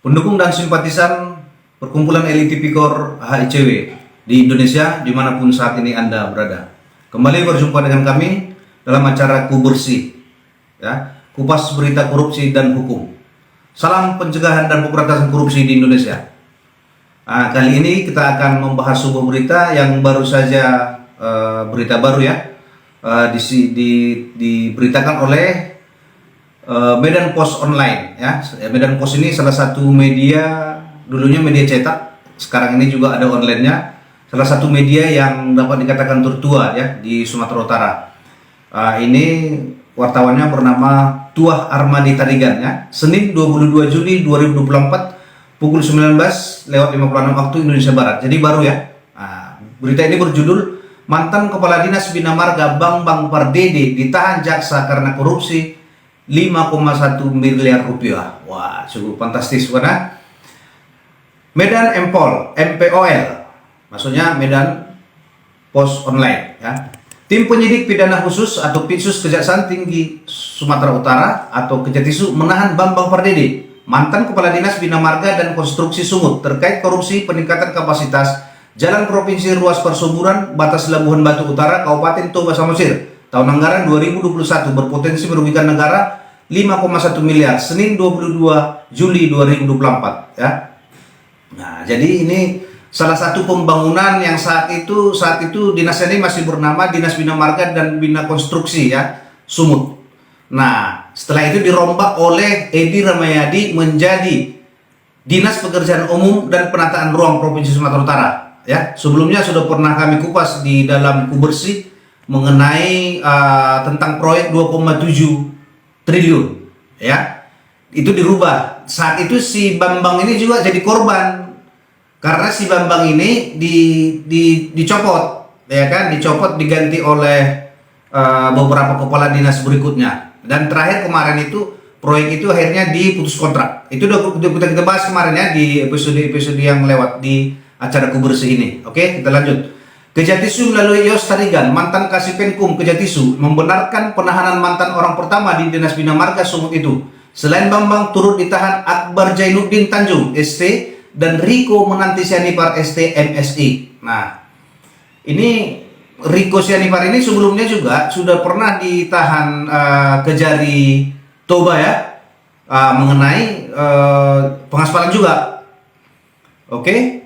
Pendukung dan simpatisan perkumpulan elit tipikor HICW di Indonesia dimanapun saat ini Anda berada. Kembali berjumpa dengan kami dalam acara Ku Bersih, ya, kupas berita korupsi dan hukum. Salam pencegahan dan pemberantasan korupsi di Indonesia. Kali ini kita akan membahas sebuah berita yang baru saja berita baru ya, diberitakan oleh Medan Post Online ya. Medan Post ini salah satu media, dulunya media cetak, sekarang ini juga ada online-nya. Salah satu media yang dapat dikatakan tertua ya di Sumatera Utara. Ini wartawannya bernama Tuah Armadi Tarigan ya. Senin 22 Juli 2024 pukul 19:56 waktu Indonesia Barat. Jadi baru ya. Berita ini berjudul Mantan Kepala Dinas Bina Marga Bambang Pardede ditahan jaksa karena korupsi 5,1 miliar rupiah. Wah, cukup fantastis bukan? Medan MPOL, maksudnya Medan Post Online ya. Tim penyidik pidana khusus atau Pitsus Kejaksaan Tinggi Sumatera Utara atau Kejatisu menahan Bambang Pardede, mantan Kepala Dinas Bina Marga dan Konstruksi Sumut terkait korupsi peningkatan kapasitas Jalan Provinsi Ruas Persuburan Batas Labuhan Batu Utara Kabupaten Toba Samosir tahun anggaran 2021 berpotensi merugikan negara 5,1 miliar Senin 22 Juli 2024 ya. Nah, jadi ini salah satu pembangunan yang saat itu dinas ini masih bernama Dinas Bina Marga dan Bina Konstruksi ya, Sumut. Nah, setelah itu dirombak oleh Edi Ramayadi menjadi Dinas Pekerjaan Umum dan Penataan Ruang Provinsi Sumatera Utara ya. Sebelumnya sudah pernah kami kupas di dalam Ku Bersih mengenai tentang proyek 2,7 triliun ya. Itu dirubah. Saat itu si Bambang ini juga jadi korban karena si Bambang ini dicopot ya kan, dicopot diganti oleh beberapa kepala dinas berikutnya. Dan terakhir kemarin itu proyek itu akhirnya diputus kontrak. Itu udah kita bahas kemarin ya di episode yang lewat di acara Ku Bersih ini. Oke, kita lanjut. Kejatisu melalui Yos Tarigan, mantan Kasipenkum Kejatisu, membenarkan penahanan mantan orang pertama di Dinas Bina Marga Sumut itu. Selain Bambang, turut ditahan Akbar Jainuddin Tanjung ST dan Riko Menanti Sianipar ST MSI. Nah, ini Riko Sianipar ini sebelumnya juga sudah pernah ditahan Kejari Toba ya, mengenai pengaspalan juga. Oke,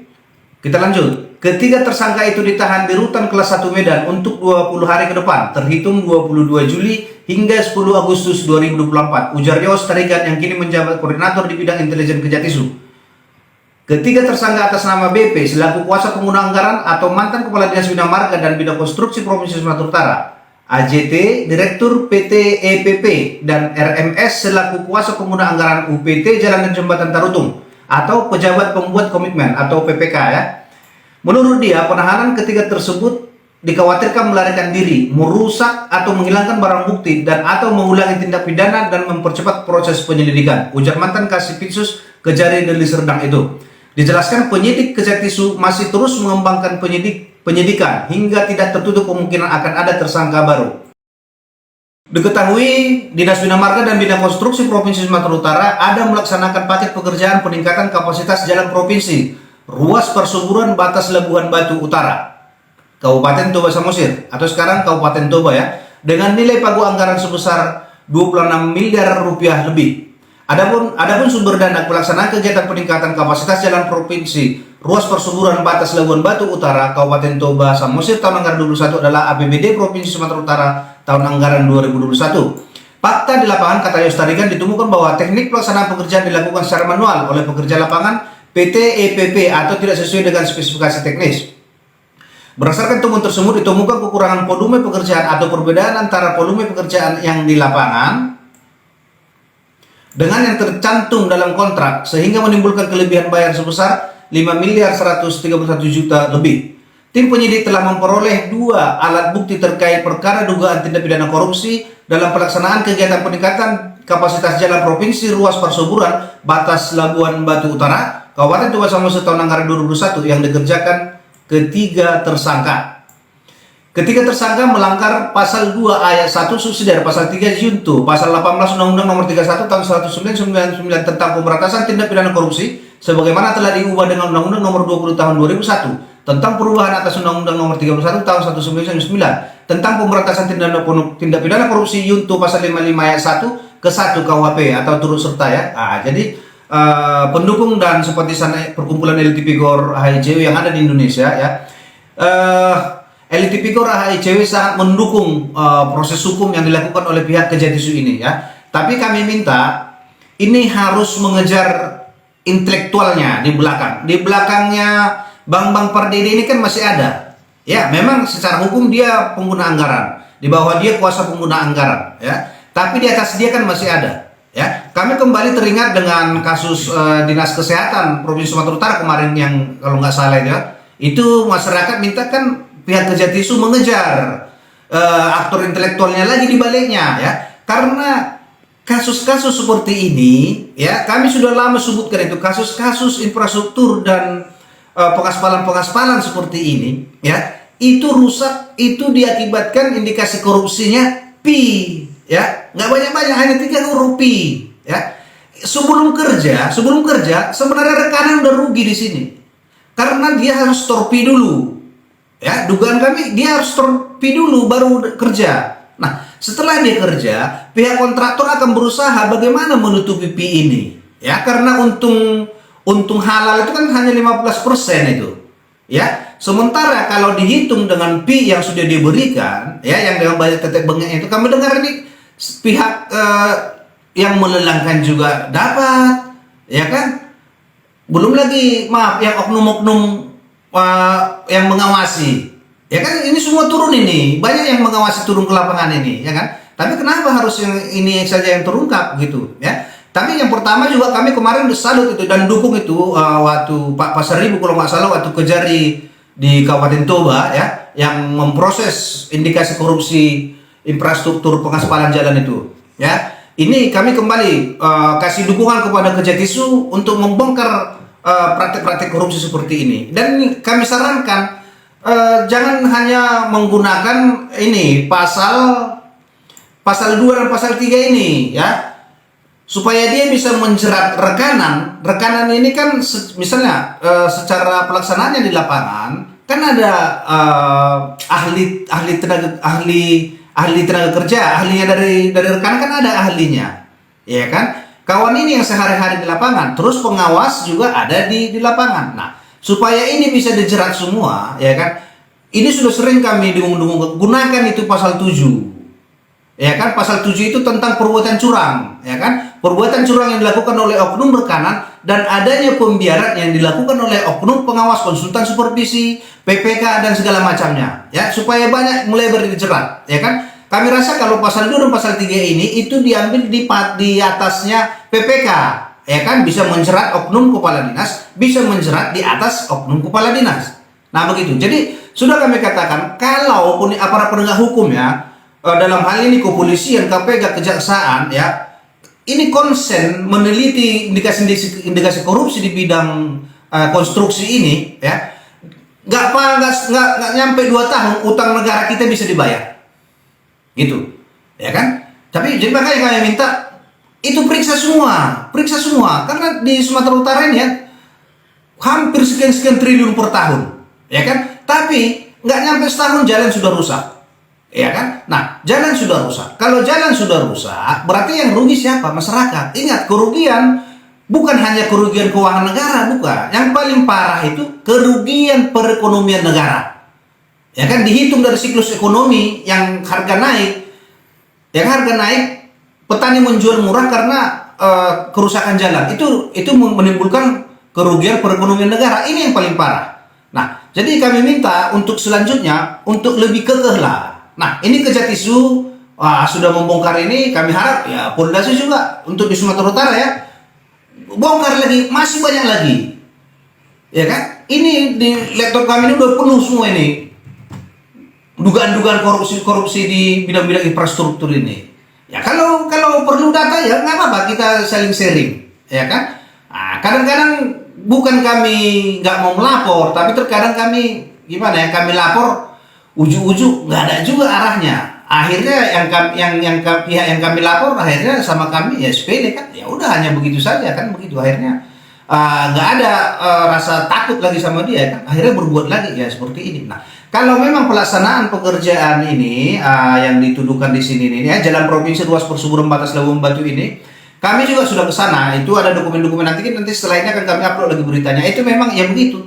kita lanjut. Ketiga tersangka itu ditahan di Rutan Kelas 1 Medan untuk 20 hari ke depan, terhitung 22 Juli hingga 10 Agustus 2024, ujar Yos Tarigan yang kini menjabat koordinator di bidang intelijen Kejatisu. Ketiga tersangka atas nama BP selaku kuasa pengguna anggaran atau mantan Kepala Dinas Bina Marga dan Bina Konstruksi Provinsi Sumatera Utara, AJT Direktur PT EPP, dan RMS selaku kuasa pengguna anggaran UPT Jalan dan Jembatan Tarutung atau pejabat pembuat komitmen atau PPK ya. Menurut dia, penahanan ketiga tersebut dikhawatirkan melarikan diri, merusak atau menghilangkan barang bukti dan atau mengulangi tindak pidana dan mempercepat proses penyelidikan, ujar mantan Kasipitsus Kejari Deli Serdang itu. Dijelaskan penyidik Kejatisu masih terus mengembangkan penyidikan hingga tidak tertutup kemungkinan akan ada tersangka baru. Diketahui Dinas Bina Marga dan Bina Konstruksi Provinsi Sumatera Utara ada melaksanakan paket pekerjaan peningkatan kapasitas jalan provinsi Ruas Persuburan Batas Labuhan Batu Utara Kabupaten Toba Samosir atau sekarang Kabupaten Toba ya, dengan nilai pagu anggaran sebesar 26 miliar rupiah lebih. Adapun sumber dana pelaksanaan kegiatan peningkatan kapasitas jalan provinsi Ruas Persuburan Batas Labuhan Batu Utara Kabupaten Toba Samosir tahun anggaran 2021 adalah APBD Provinsi Sumatera Utara tahun anggaran 2021. Fakta di lapangan, kata Yos Tarigan, ditemukan bahwa teknik pelaksanaan pekerjaan dilakukan secara manual oleh pekerja lapangan PT EPP atau tidak sesuai dengan spesifikasi teknis. Berdasarkan temuan tersebut ditemukan kekurangan volume pekerjaan atau perbedaan antara volume pekerjaan yang di lapangan dengan yang tercantum dalam kontrak sehingga menimbulkan kelebihan bayar sebesar 5 miliar 131 juta lebih. Tim penyidik telah memperoleh 2 alat bukti terkait perkara dugaan tindak pidana korupsi dalam pelaksanaan kegiatan peningkatan kapasitas jalan provinsi Ruas Persuburan Batas Labuhan Batu Utara Kabupaten Toba Samosir tahun anggaran 2021 yang dikerjakan ketiga tersangka. ketika tersangka melanggar pasal 2 ayat 1 subsidiar, pasal 3 junto, pasal 18 Undang-Undang Nomor 31 tahun 1999 tentang pemberantasan tindak pidana korupsi sebagaimana telah diubah dengan Undang-Undang Nomor 20 tahun 2001 tentang perubahan atas Undang-Undang Nomor 31 tahun 1999 tentang pemberantasan tindak pidana korupsi junto, pasal 55 ayat 1 ke 1 KUHP atau turut serta ya. Jadi pendukung dan simpatisan perkumpulan elit tipikor HICW yang ada di Indonesia ya, elit tipikor HICW sangat mendukung proses hukum yang dilakukan oleh pihak Kejati ini ya. Tapi kami minta ini harus mengejar intelektualnya di belakang. Di belakangnya Bang Pardede ini kan masih ada. Ya, memang secara hukum dia pengguna anggaran. Di bawah dia kuasa pengguna anggaran ya. Tapi di atas dia kan masih ada. Ya, kami kembali teringat dengan kasus Dinas Kesehatan Provinsi Sumatera Utara kemarin yang kalau nggak salah ya, itu masyarakat minta kan pihak Kejati mengejar aktor intelektualnya lagi di baliknya ya, karena kasus-kasus seperti ini ya kami sudah lama sebutkan itu kasus-kasus infrastruktur dan pengaspalan seperti ini ya, itu rusak, itu diakibatkan indikasi korupsinya pi. Ya, nggak banyak-banyak, hanya 3 huruf pi. Ya, sebelum kerja sebenarnya rekanan udah rugi di sini, karena dia harus torpi dulu. Ya, dugaan kami dia harus torpi dulu baru kerja. Nah, setelah dia kerja, pihak kontraktor akan berusaha bagaimana menutupi pi ini. Ya, karena untung halal itu kan hanya 15% itu. Ya, sementara kalau dihitung dengan pi yang sudah diberikan, ya, yang dengan banyak tetek bengek itu, kami dengar ini pihak yang melelangkan juga dapat, ya kan? Belum lagi maaf yang oknum-oknum yang mengawasi, ya kan? Ini semua turun ini, banyak yang mengawasi turun ke lapangan ini, ya kan? Tapi kenapa harus yang ini saja yang terungkap gitu, ya? Tapi yang pertama juga kami kemarin salut itu dan dukung itu waktu Pak Pasaribu kalau nggak salah waktu Kejari di Kabupaten Toba ya, yang memproses indikasi korupsi infrastruktur pengaspalan jalan itu ya. Ini kami kembali kasih dukungan kepada Kejatisu untuk membongkar praktek-praktek korupsi seperti ini, dan kami sarankan jangan hanya menggunakan ini pasal 2 dan pasal 3 ini ya, supaya dia bisa menjerat rekanan ini kan misalnya secara pelaksanaannya di lapangan kan ada ahli tenaga kerja, ahlinya dari rekanan kan ada ahlinya, ya kan? Kawan ini yang sehari-hari di lapangan, terus pengawas juga ada di lapangan. Nah, supaya ini bisa dijerat semua, ya kan? Ini sudah sering kami dengung-dengung gunakan itu pasal 7. Ya kan, pasal 7 itu tentang perbuatan curang, ya kan? Perbuatan curang yang dilakukan oleh oknum rekanan dan adanya pembiaran yang dilakukan oleh oknum pengawas, konsultan supervisi, PPK dan segala macamnya, ya, supaya banyak mulai dijerat, ya kan? Kami rasa kalau pasal 2 dan pasal 3 ini itu diambil di atasnya PPK, ya kan, bisa menjerat oknum kepala dinas, bisa menjerat di atas oknum kepala dinas. Nah, begitu. Jadi, sudah kami katakan kalau aparat penegak hukum ya, dalam hal ini kepolisian, KPK, kejaksaan ya, ini konsen meneliti indikasi korupsi di bidang konstruksi ini ya, nggak nyampe 2 tahun utang negara kita bisa dibayar gitu, ya kan? Tapi jadi makanya kami minta itu periksa semua karena di Sumatera Utara ini ya hampir sekian triliun per tahun, ya kan? Tapi nggak nyampe setahun jalan sudah rusak. Ya kan? Nah, jalan sudah rusak. Kalau jalan sudah rusak, berarti yang rugi siapa? Masyarakat. Ingat, kerugian bukan hanya kerugian keuangan negara, bukan. Yang paling parah itu kerugian perekonomian negara. Ya kan, dihitung dari siklus ekonomi yang harga naik. Yang harga naik, petani menjual murah karena kerusakan jalan. Itu menimbulkan kerugian perekonomian negara. Ini yang paling parah. Nah, jadi kami minta untuk selanjutnya untuk lebih kekeh lah. Nah, ini Kejatisu sudah membongkar ini, kami harap ya Polda juga untuk di Sumatera Utara ya, bongkar lagi, masih banyak lagi, ya kan? Ini di laptop kami ini udah penuh semua ini dugaan-dugaan korupsi di bidang-bidang infrastruktur ini. Ya kalau perlu data ya nggak apa-apa, kita saling sharing, ya kan? Nah, kadang-kadang bukan kami nggak mau melapor, tapi terkadang kami gimana ya, kami lapor ujuk-ujuk nggak ada juga arahnya. Akhirnya pihak yang kami lapor akhirnya sama kami ya sepele kan, ya udah hanya begitu saja kan, begitu akhirnya nggak ada rasa takut lagi sama dia kan, akhirnya berbuat lagi ya seperti ini. Nah, kalau memang pelaksanaan pekerjaan ini yang dituduhkan di sini ini ya, Jalan Provinsi Ruas Persuburan Batas Labuan Batu ini, kami juga sudah ke sana. Itu ada dokumen-dokumen, nanti setelah ini akan kami upload lagi beritanya. Itu memang ya begitu.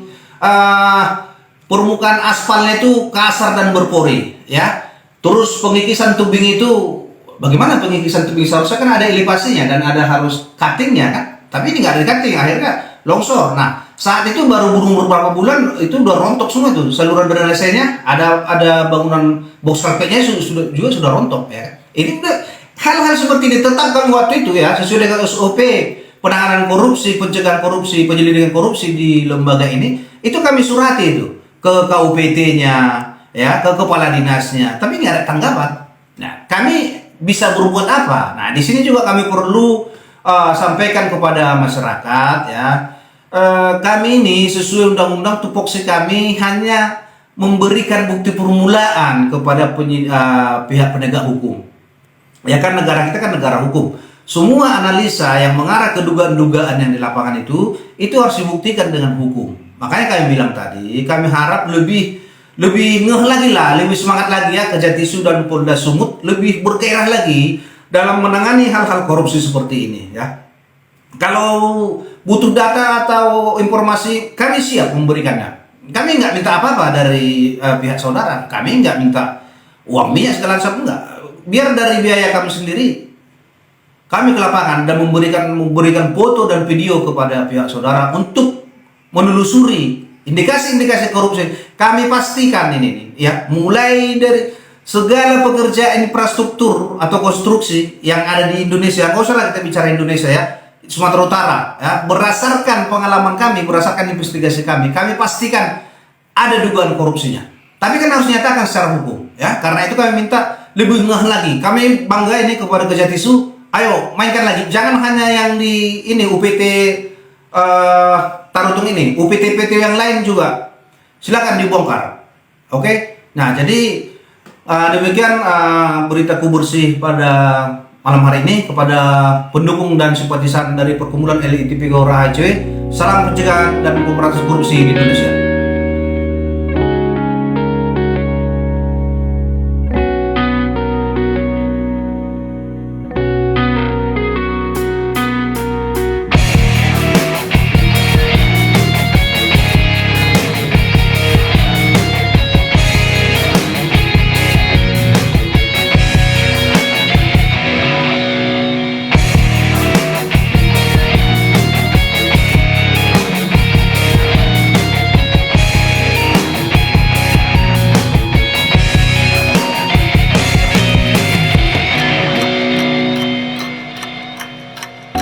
Permukaan aspalnya itu kasar dan berpori ya. Terus pengikisan tubing itu, bagaimana pengikisan tubing? Seharusnya kan ada elevasinya dan ada harus cuttingnya kan. Tapi ini nggak ada cutting, akhirnya longsor. Nah, saat itu baru beberapa bulan itu udah rontok semua tuh saluran drainasenya, ada bangunan box culvertnya juga sudah rontok ya. Ini udah hal-hal seperti ini tetap kami waktu itu ya, sesuai dengan SOP penanganan korupsi, pencegahan korupsi, penyelidikan korupsi di lembaga ini, itu kami surati itu ke KUPT-nya ya, ke kepala dinasnya, tapi nggak ada tanggapan. Nah, kami bisa berbuat apa? Nah, di sini juga kami perlu sampaikan kepada masyarakat ya. Kami ini sesuai undang-undang tupoksi kami hanya memberikan bukti permulaan kepada pihak penegak hukum. Ya kan, negara kita kan negara hukum. Semua analisa yang mengarah ke dugaan-dugaan yang di lapangan itu harus dibuktikan dengan hukum. Makanya kami bilang tadi, kami harap lebih ngeh lagi lah, lebih semangat lagi ya Kejatisu dan Polda Sumut lebih bergairah lagi dalam menangani hal-hal korupsi seperti ini ya. Kalau butuh data atau informasi, kami siap memberikannya. Kami nggak minta apa-apa dari pihak saudara. Kami nggak minta uang minyak segala macam, enggak. Biar dari biaya kami sendiri, kami ke lapangan dan memberikan foto dan video kepada pihak saudara untuk menelusuri indikasi-indikasi korupsi. Kami pastikan ini ya, mulai dari segala pekerjaan infrastruktur atau konstruksi yang ada di Indonesia. Nggak usah lah kita bicara Indonesia ya, Sumatera Utara ya, berdasarkan pengalaman kami, berdasarkan investigasi kami pastikan ada dugaan korupsinya. Tapi kan harus nyatakan secara hukum ya. Karena itu kami minta lebih ngeh lagi. Kami bangga ini kepada Kejatisu. Ayo mainkan lagi. Jangan hanya yang di ini UPT Tarutung ini, UPT-PT yang lain juga silakan dibongkar. Oke. Nah, jadi demikian beritaku bersih pada malam hari ini kepada pendukung dan simpatisan dari Perkumpulan Elit TV Gora HCW. Salam pencegahan dan pemberantasan korupsi di Indonesia.